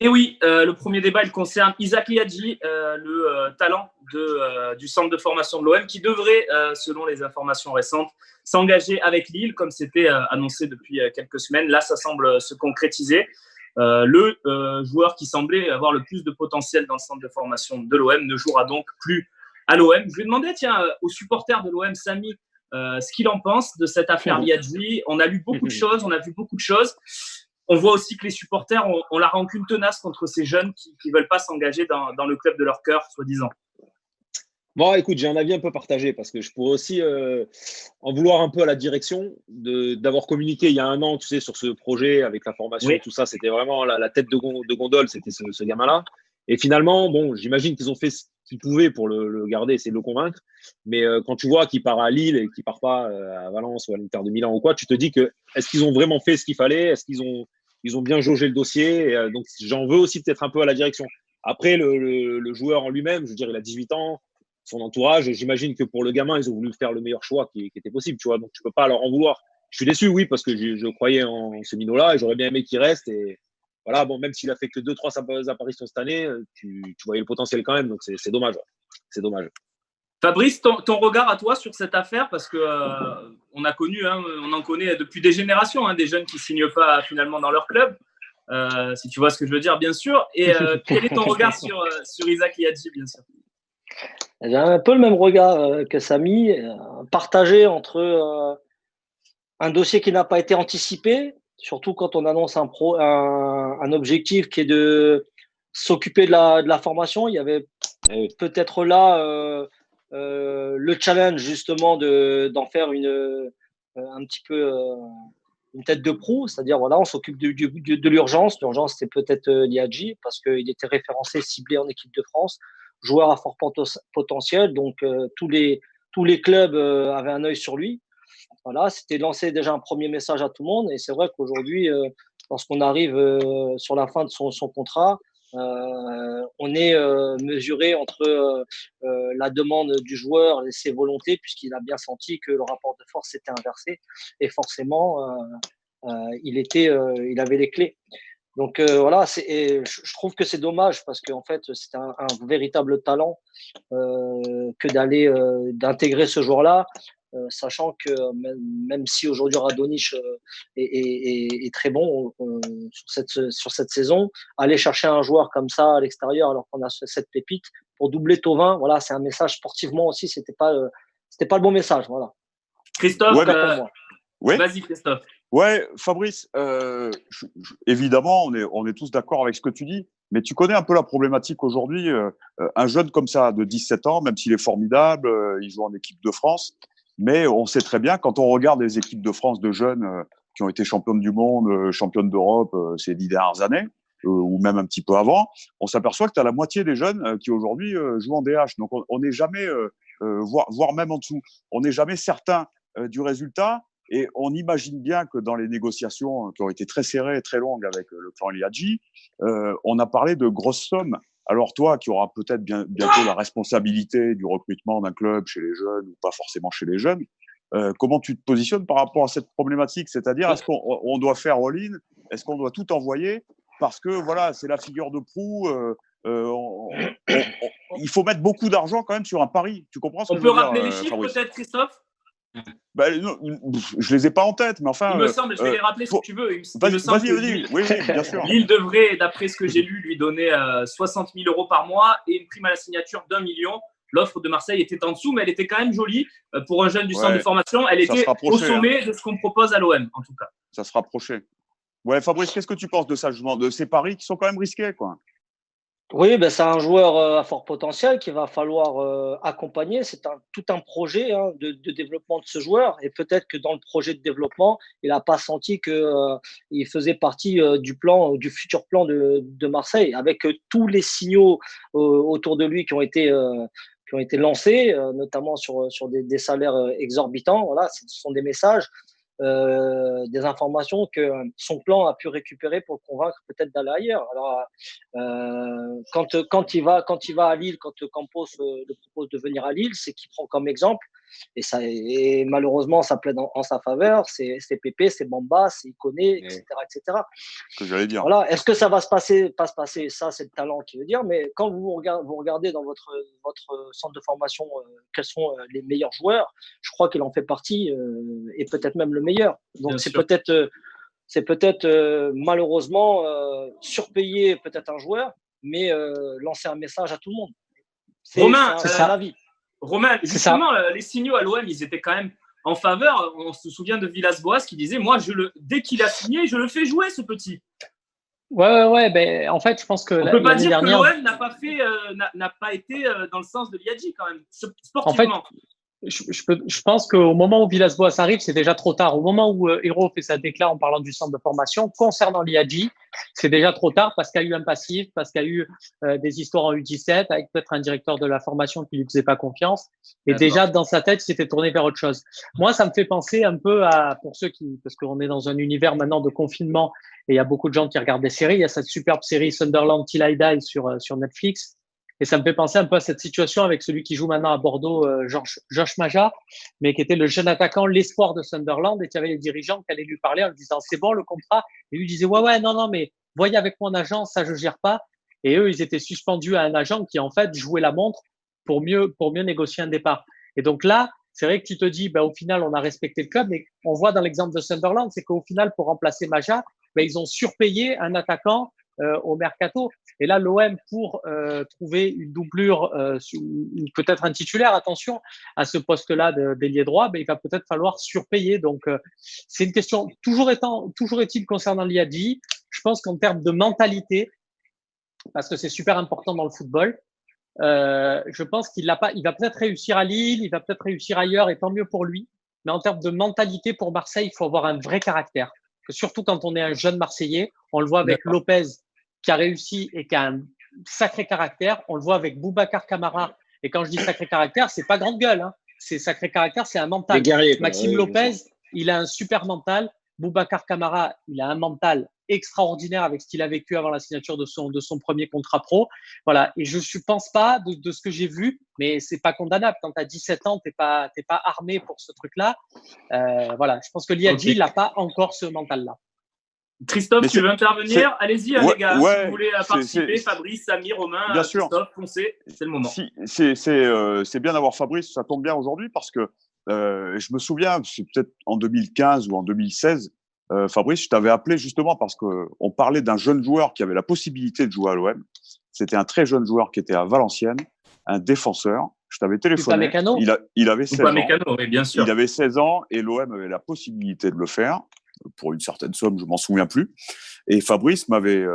Et oui, le premier débat, il concerne Isaac Liadji, le talent du centre de formation de l'OM, qui devrait, selon les informations récentes, s'engager avec Lille, comme c'était annoncé depuis quelques semaines. Là, ça semble se concrétiser. Le joueur qui semblait avoir le plus de potentiel dans le centre de formation de l'OM ne jouera donc plus à l'OM. Je vais demander, aux supporters de l'OM, Samy, ce qu'il en pense de cette affaire Liadji. On a lu beaucoup de choses, on a vu beaucoup de choses. On voit aussi que les supporters ont la rancune tenace contre ces jeunes qui ne veulent pas s'engager dans le club de leur cœur, soi-disant. Bon, écoute, j'ai un avis un peu partagé parce que je pourrais aussi en vouloir un peu à la direction d'avoir communiqué il y a 1 an, tu sais, sur ce projet avec la formation, oui. Tout ça. C'était vraiment la tête de gondole, c'était ce gamin-là. Et finalement, bon, j'imagine qu'ils ont fait ce qu'ils pouvaient pour le garder, essayer de le convaincre. Mais quand tu vois qu'il part à Lille et qu'il part pas à Valence ou à l'Inter de Milan ou quoi, tu te dis que est-ce qu'ils ont vraiment fait ce qu'il fallait? Est-ce qu'ils ont bien jaugé le dossier? Et, donc, j'en veux aussi peut-être un peu à la direction. Après, le joueur en lui-même, je veux dire, il a 18 ans. Son entourage, j'imagine que pour le gamin, ils ont voulu faire le meilleur choix qui était possible, tu vois. Donc, tu peux pas leur en vouloir. Je suis déçu, oui, parce que je croyais en ce minot-là et j'aurais bien aimé qu'il reste. Et voilà, bon, même s'il a fait que 2-3 apparitions cette année, tu voyais le potentiel quand même. Donc, c'est dommage. Ouais. C'est dommage. Fabrice, ton regard à toi sur cette affaire, parce que on a connu, on en connaît depuis des générations, des jeunes qui signent pas finalement dans leur club. Si tu vois ce que je veux dire, bien sûr. Et quel est ton regard sur Isaac Liadji, bien sûr? J'ai un peu le même regard que Samy, partagé entre un dossier qui n'a pas été anticipé, surtout quand on annonce un objectif qui est de s'occuper de la formation. Il y avait peut-être là le challenge justement d'en faire un petit peu une tête de proue, c'est-à-dire voilà, on s'occupe de l'urgence. L'urgence, c'est peut-être Liadji parce qu'il était référencé, ciblé en équipe de France, joueur à fort potentiel, donc tous les clubs avaient un œil sur lui. Voilà, c'était lancer déjà un premier message à tout le monde, et c'est vrai qu'aujourd'hui, lorsqu'on arrive sur la fin de son contrat, on est mesuré entre la demande du joueur et ses volontés, puisqu'il a bien senti que le rapport de force s'était inversé, et forcément, il avait les clés. Donc voilà, je trouve que c'est dommage parce qu'en fait, c'est un véritable talent d'intégrer ce joueur-là, sachant que même si aujourd'hui Radonjic est très bon sur cette saison, aller chercher un joueur comme ça à l'extérieur alors qu'on a cette pépite pour doubler Thauvin, voilà, c'est un message sportivement aussi, c'était pas le bon message, voilà. Christophe, vas-y Christophe. Ouais, Fabrice, évidemment, on est tous d'accord avec ce que tu dis, mais tu connais un peu la problématique aujourd'hui. Un jeune comme ça, de 17 ans, même s'il est formidable, il joue en équipe de France, mais on sait très bien, quand on regarde les équipes de France de jeunes qui ont été championnes du monde, championnes d'Europe ces 10 dernières années, ou même un petit peu avant, on s'aperçoit que tu as la moitié des jeunes qui aujourd'hui jouent en DH. Donc on n'est jamais, voire même en dessous, on n'est jamais certain du résultat. Et on imagine bien que dans les négociations qui ont été très serrées et très longues avec le clan Liadji, on a parlé de grosses sommes. Alors toi, qui auras peut-être bientôt la responsabilité du recrutement d'un club chez les jeunes ou pas forcément chez les jeunes, comment tu te positionnes par rapport à cette problématique? C'est-à-dire, est-ce qu'on doit faire all-in? Est-ce qu'on doit tout envoyer? Parce que voilà, c'est la figure de proue. Il faut mettre beaucoup d'argent quand même sur un pari. Tu comprends ce que je veux dire? On peut rappeler les chiffres peut-être, Christophe? Non, je les ai pas en tête, mais enfin. Il me semble, je vais les rappeler si tu veux. Vas-y, oui, bien sûr. Lille devrait, d'après ce que j'ai lu, lui donner 60 000 € par mois et une prime à la signature d'1 million. L'offre de Marseille était en dessous, mais elle était quand même jolie pour un jeune du centre de formation. Elle était au sommet de ce qu'on propose à l'OM, en tout cas. Ça se rapprochait. Ouais, Fabrice, qu'est-ce que tu penses de ça, justement, de ces paris qui sont quand même risqués, quoi? Oui, c'est un joueur à fort potentiel qu'il va falloir accompagner. C'est tout un projet de développement de ce joueur. Et peut-être que dans le projet de développement, il n'a pas senti qu'il faisait partie du futur plan de Marseille, avec tous les signaux autour de lui qui ont été lancés, notamment sur des salaires exorbitants. Voilà, ce sont des messages. Des informations que son plan a pu récupérer pour le convaincre peut-être d'aller ailleurs. Alors, quand il va à Lille, quand Campos le propose de venir à Lille, c'est qu'il prend comme exemple Et malheureusement, ça plaide en sa faveur. C'est Pépé, c'est Bamba, c'est Ikoné, etc., etc. Que j'allais dire. Voilà. Est-ce que ça va pas se passer? Ça, c'est le talent qui veut dire. Mais quand vous regardez dans votre centre de formation quels sont les meilleurs joueurs, je crois qu'il en fait partie et peut-être même le meilleur. Donc, c'est peut-être malheureusement surpayer peut-être un joueur, mais lancer un message à tout le monde. Romain, c'est ça la vie. Romain, justement, les signaux à l'OM, ils étaient quand même en faveur. On se souvient de Villas-Boas qui disait, moi, dès qu'il a signé, je le fais jouer, ce petit. Ouais. Ben, en fait, je pense que on peut pas dire que l'OM n'a pas été dans le sens de Liadji quand même, sportivement. En fait, je pense qu'au moment où Villas-Boas arrive, c'est déjà trop tard. Au moment où Hero fait sa déclaration en parlant du centre de formation, concernant Liadji, c'est déjà trop tard parce qu'il y a eu un passif, parce qu'il y a eu des histoires en U17 avec peut-être un directeur de la formation qui lui faisait pas confiance. Et déjà, dans sa tête, il s'était tourné vers autre chose. Moi, ça me fait penser un peu pour ceux parce qu'on est dans un univers maintenant de confinement et il y a beaucoup de gens qui regardent des séries. Il y a cette superbe série Sunderland Till I Die sur Netflix. Et ça me fait penser un peu à cette situation avec celui qui joue maintenant à Bordeaux, Josh Maja, mais qui était le jeune attaquant, l'espoir de Sunderland, et qui avait les dirigeants qui allaient lui parler en lui disant c'est bon le contrat, et lui disait ouais non mais voyez avec mon agent, ça je gère pas. Et eux ils étaient suspendus à un agent qui en fait jouait la montre pour mieux négocier un départ. Et donc là c'est vrai que tu te dis au final on a respecté le club, mais on voit dans l'exemple de Sunderland c'est qu'au final pour remplacer Maja, ils ont surpayé un attaquant au mercato. Et là, l'OM, pour trouver une doublure, peut-être un titulaire, attention, à ce poste-là d'ailier droit, il va peut-être falloir surpayer. Donc, c'est une question, toujours est-il concernant Liadji, je pense qu'en termes de mentalité, parce que c'est super important dans le football, je pense il va peut-être réussir à Lille, il va peut-être réussir ailleurs, et tant mieux pour lui. Mais en termes de mentalité, pour Marseille, il faut avoir un vrai caractère. Surtout quand on est un jeune Marseillais, on le voit avec Lopez, qui a réussi et qui a un sacré caractère. On le voit avec Boubacar Kamara. Et quand je dis sacré caractère, c'est pas grande gueule. C'est sacré caractère, c'est un mental. Maxime Lopez, il a un super mental. Boubacar Kamara, il a un mental extraordinaire avec ce qu'il a vécu avant la signature de son premier contrat pro. Voilà. Et je ne pense pas de ce que j'ai vu, mais c'est pas condamnable. Quand tu as 17 ans, t'es pas armé pour ce truc-là. Voilà. Je pense que Liadji, il n'a pas encore ce mental-là. Christophe, tu veux intervenir? Allez-y, les gars. Si vous voulez participer, Fabrice, Samy, Romain, bien sûr. Christophe, foncez, c'est le moment. C'est bien d'avoir Fabrice, ça tombe bien aujourd'hui parce que je me souviens, c'est peut-être en 2015 ou en 2016, Fabrice, je t'avais appelé justement parce qu'on parlait d'un jeune joueur qui avait la possibilité de jouer à l'OM. C'était un très jeune joueur qui était à Valenciennes, un défenseur. Je t'avais téléphoné. Il avait 16 ans. Oui, bien sûr. Il avait 16 ans et l'OM avait la possibilité de le faire. Pour une certaine somme, je m'en souviens plus. Et Fabrice m'avait,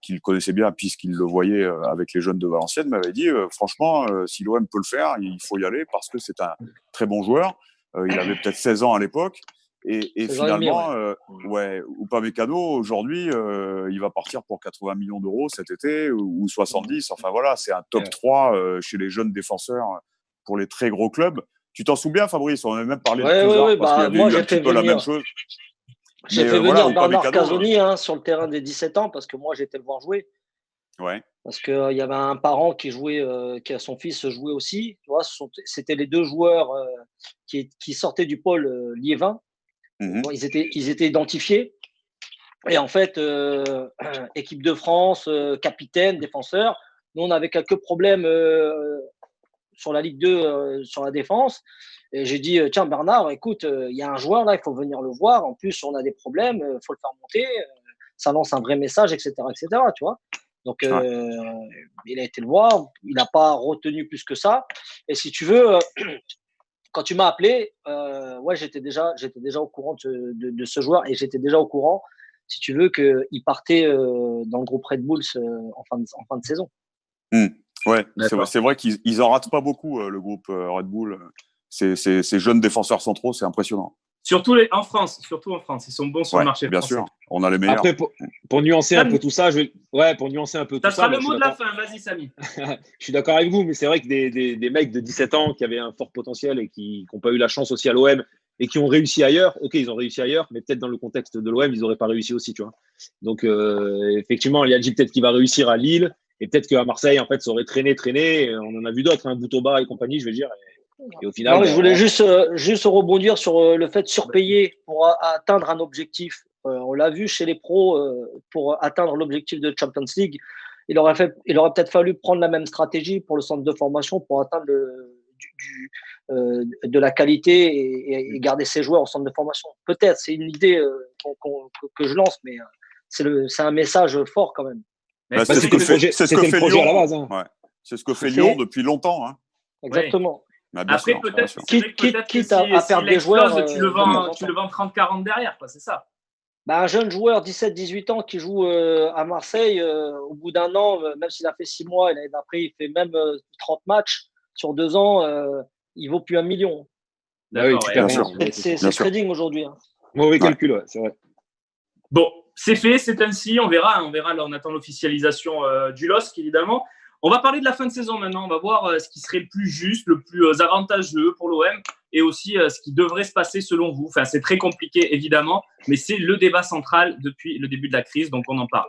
qu'il connaissait bien puisqu'il le voyait avec les jeunes de Valenciennes, m'avait dit franchement, si l'OM peut le faire, il faut y aller parce que c'est un très bon joueur. Il avait peut-être 16 ans à l'époque. Et finalement, Upamecano, aujourd'hui, il va partir pour 80 millions d'euros cet été ou 70. Enfin voilà, c'est un top 3 chez les jeunes défenseurs pour les très gros clubs. Tu t'en souviens, Fabrice? On avait même parlé de Touzard parce qu'il y avait eu un petit peu la même chose. J'ai fait venir Bernard Casoni sur le terrain des 17 ans parce que moi, j'étais le voir jouer. Ouais. Parce qu'il y avait un parent qui jouait, qui a son fils jouait aussi. Tu vois, c'était les deux joueurs qui sortaient du pôle Liévin. Mmh. Bon, ils étaient identifiés. Et en fait, équipe de France, capitaine, défenseur. Nous, on avait quelques problèmes sur la Ligue 2, sur la défense. Et j'ai dit, tiens, Bernard, écoute, il y a un joueur là, il faut venir le voir. En plus, on a des problèmes, il faut le faire monter. Ça lance un vrai message, etc., tu vois. Donc, il a été le voir. Il n'a pas retenu plus que ça. Et si tu veux, quand tu m'as appelé, j'étais déjà au courant de ce joueur et j'étais déjà au courant, si tu veux, qu'il partait dans le groupe Red Bulls en fin de saison. Ouais, c'est vrai qu'ils en ratent pas beaucoup, le groupe Red Bull. Ces jeunes défenseurs centraux, c'est impressionnant. Surtout en France, ils sont bons sur le marché bien français. Sûr, on a les meilleurs. Après, pour nuancer un peu tout ça, ça sera le mot de la fin, vas-y Samy. Je suis d'accord avec vous, mais c'est vrai que des mecs de 17 ans qui avaient un fort potentiel et qui n'ont pas eu la chance aussi à l'OM et qui ont réussi ailleurs, ok, ils ont réussi ailleurs, mais peut-être dans le contexte de l'OM, ils n'auraient pas réussi aussi, tu vois. Donc, effectivement, il y a dit peut-être qu'il va réussir à Lille et peut-être qu'à Marseille, en fait, ça aurait traîné. On en a vu d'autres, Boutouba et compagnie, je vais dire. Et au final, non, je voulais juste rebondir sur le fait de surpayer pour atteindre un objectif. On l'a vu chez les pros, pour atteindre l'objectif de Champions League, il aurait peut-être fallu prendre la même stratégie pour le centre de formation pour atteindre de la qualité et garder ses joueurs au centre de formation. Peut-être, c'est une idée que je lance, mais c'est un message fort quand même. Bah, c'est ce que fait Lyon à la base. Hein. Ouais. C'est ce que fait Lyon depuis longtemps. Hein. Exactement. Ouais. Après, peut-être, quitte à perdre des joueurs, tu le vends 30-40 derrière, quoi, c'est ça. Bah, un jeune joueur, 17-18 ans, qui joue à Marseille, au bout d'un an, même s'il a fait 6 mois, et l'année d'après, il fait même 30 matchs sur 2 ans, il vaut plus 1 million. D'accord, oui, bien sûr. C'est le trading aujourd'hui. Hein. Mauvais calcul, ouais, c'est vrai. Bon, c'est fait, c'est ainsi. On verra. Là, on attend l'officialisation du LOSC, évidemment. On va parler de la fin de saison maintenant. On va voir ce qui serait le plus juste, le plus avantageux pour l'OM et aussi ce qui devrait se passer selon vous. Enfin, c'est très compliqué, évidemment, mais c'est le débat central depuis le début de la crise, donc on en parle.